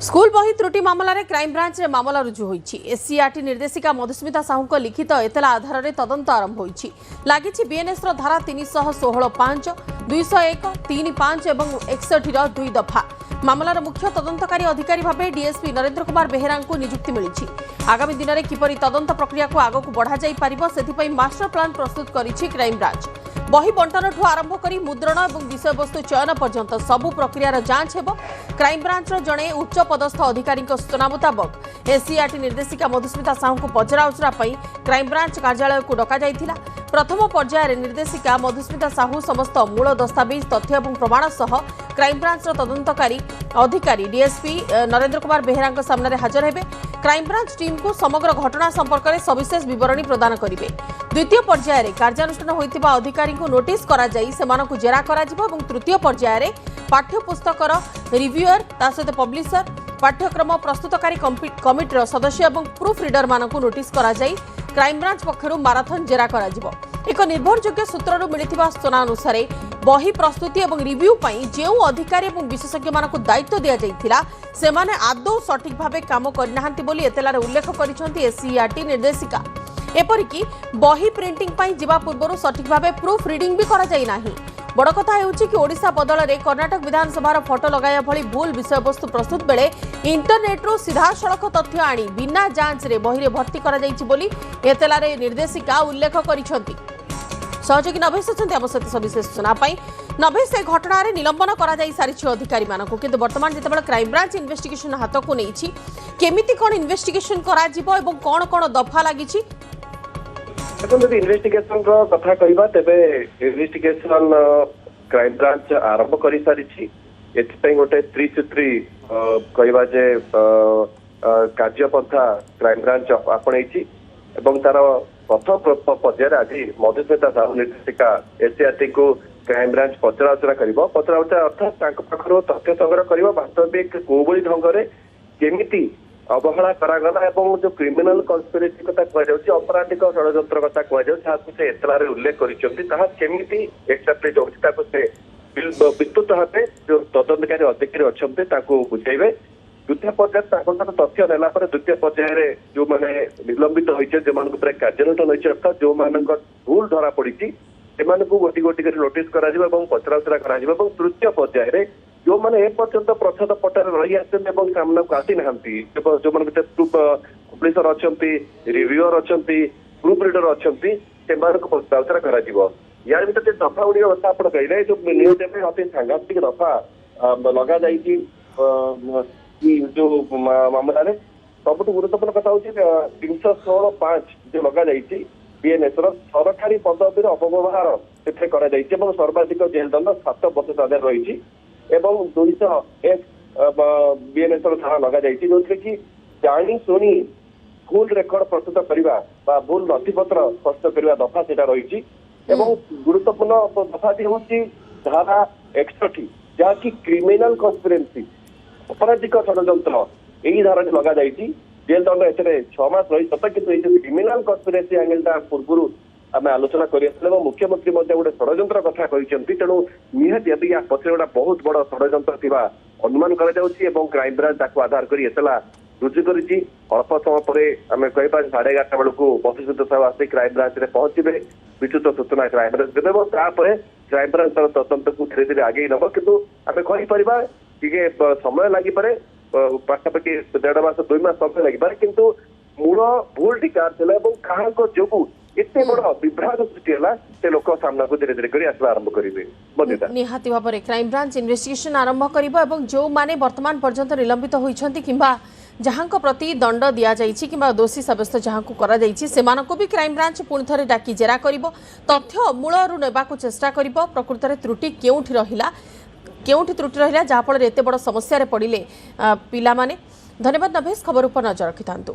School बही त्रुटि मामलें क्राइमब्रांच मामला रुजु होईछि। एससीईआरटी निर्देशिका मधुस्मिता साहू लिखित एतला आधार में तदंत आरंभ होईछि। लागिछि बीएनएस रो धारा 316(5), 201, 35 और 61 रो 2 दफा। मामलार मुख्य तदंतकारी अधिकारी भाव डीएसपी नरेंद्र कुमार बेहेरा को नियुक्ति मिली। आगामी दिन में किपरि तदंत प्रक्रिया को आगक बढ़ा जाई पारिबो सेथिपई मास्टर प्लान प्रस्तुत करिछि क्राइमब्रांच। बही बंटन ठू आरंभ करी मुद्रण और विषय वस्तु चयन पर्यंत सबु प्रक्रियार जांच हेबो। क्राइमब्रांच जड़े उच्च पदस्थ अधिकारी सूचना मुताबक एससीईआरटी निर्देशिका मधुस्मिता साहू को पचराउचरा क्राइमब्रांच कार्यालय को डका जाइथिला। प्रथम पर्यायर निर्देशिका मधुस्मिता साहू समस्त मूल दस्तावेज तथ्य और प्रमाण सह क्राइमब्रांच तदंतकारी अधिकारी डीएसपी नरेंद्र कुमार बेहेरा सामने हाजर हेबे। क्राइमब्रांच टीम को समग्र घटना संपर्क में सविशेष बरणी प्रदान करेंगे। द्वितीय पर्यायर कार्यानुष्ठान होइतिबा अधिकारी को नोटिस करा जाई सेमानकु जेरा करा जिवो एवं तृतीय पर्यायर पाठ्यपुस्तकर रिव्यूअर ता सहित पब्लिशर पाठ्यक्रम प्रस्तुतकारी कमिटीर सदस्य और प्रूफ रिडर मानकु नोटिस करा जाई क्राइमब्रांच पक्षरु माराथन जेरा करा जिवो। एक निर्भरयोग्य सूत्ररु मिलिथिबा सूचना अनुसार बही प्रस्तुति और रिव्यू पई जेउ अधिकारी और विशेषज्ञ मानकु दायित्व दिया जाइथिला सेमाने आदौ सठिक भाबे काम करनाहांती बोली एतलारे उल्लेख करिसेंती एससीईआरटी निर्देशिका। एपरिकी बही प्रिंटिंग पाई जिबा पूर्व सठिक भाबे प्रूफ रीडिंग भी करा जाई नाही। बड़ कथा हेउछि कि ओडिशा बदल में कर्णाटक विधानसभा फोटो लगाया भली भूल विषय वस्तु प्रस्तुत बेले इंटरनेट्रु सीधा सड़क तथ्य आनी बिना जांच रे बही रे भर्ती करा जाइछि बोली एतलारे निर्देशिका उल्लेख करिसेंती। सहयोगी नभेश अच्छा आम सहित सविशेष सूचना नभेश ए घटना निलंबन करा जाई सारिछि अधिकारी मानकु किंतु वर्तमान जितेबाला क्राइमब्रांच इन्वेस्टिगेशन हाथ को नहीं केमिति कोन इन्वेस्टिगेशन करा जिवो एवं कोन कोन दफा लागिछि। देखो इन्वेस्टिगेशन कथा कहवा तेरे इन्वेस्टिगेशन क्राइमब्रांच आरंभ कर सारी एथि गोटे 303 कहवा जे कार्यपंथा क्राइमब्रांच आपणई तार प्रथम पर्यायर आज मधुस्मिता साहू निर्देशिका एससीईआरटी को क्राइमब्रांच पचराउचरा पचराउचरा अर्थात पाखर तथ्य संग्रह कर वास्तविक कोभली ढंग से केमिति अवहेला करागला एवं जो क्रिमिनाल कन्स्पिरेसी कथा कह अपराधिक षड्यंत्र कथा कह एतलारे उल्लेख करमिति एक्सप्लेट होती विस्तृत भाव जो तदंतकारी अधिकारी अच्छा बुझेबे। द्वितीय पर्यायर तथ्य नेला द्वितीय पर्यायर जो मैंने निलंबित होते जो कार्यानुष्ठान होती अर्थात जो मान भूल धरा पड़ी से गोटी गोटी कर नोटिस कर पचराउचरा कर तृतीय पर्यायर जो मैंने एपर्यंत प्रच्छद पटार रही आसते सामना को आसी ना जो मैंने पब्लिशर अच्छा रिव्यूअर अच्छा प्रूफ रिडर अच्छा से पचराउचरा कर यार भर दफा गुड़ी कथा आप कहले जो न्यूज अति सांघातिक दफा लगा जो मामलें सब गुरुत्वपूर्ण कथा हूँ 316(5) जो लगा बीएनएस सरकारी पदवी अपव्यवहार से सर्वाधिक जेल दंड 7 वर्ष सजा रही 200 बीएनएस धारा लगा जो कि जानी शुणी भूल रेकर्ड प्रस्तुत करने भूल नथिपत्र प्रस्तुत करने दफा से रही गुरुत्वपूर्ण दफाटी हूँ धारा 61 जहाँकि क्रिमिनाल कन्स्पिरेसी अपराधिक षड्यंत्र यही धारा लगा जेल दंड ए 6 मास रही सत कि क्रिमिनाल कन्स्पिरेसी एंगेलटा पूर्व आम आलोचना कर मुख्यमंत्री गोटे षड्यंत्र कथा कहते तेणु निहती या पचर गोटा बहुत बड़ षड्यंत्र थी अनुमान क्राइमब्रांच आधार कर एतला रुजु कर अल्प समय पर आम कह 11:30 बेलू मधुस्मिता साहू आस क्राइमब्रांच में पहुंचे विस्तृत सूचना क्राइमब्रांच देव तापर क्राइमब्रांच तदंत को धीरे धीरे आगे नब कि आम कहीपर टे समय लगिपे पाखापाखि 1.5 मास 2 मास समय लगिपे किंतु मूल भूल टी क्या जो एते बड़ विभ्राट सृष्टि है से लोक सामना को धीरे धीरे आसवा आरंभ करेंगे। निहाती भाव में क्राइमब्रांच इन्वेस्टिगेशन आरंभ करिबो एवं जो माने वर्तमान पर्यंत निलंबित होइछंती किंबा जहां प्रति दंड दिया जाइछि किंबा दोषी साब्यस्त जहां को करा जाइछि सेमानको भी क्राइमब्रांच पुणी थरे डाकी जेरा करिबो तथ्य मूलरू नेबाकू चेष्टा करिबो प्रकृत में त्रुटि केउठी रहिला जहाँफल एते बड़ समस्या पड़े पिला माने। धन्यवाद नभेश खबर उपर नजर रखिथांतु।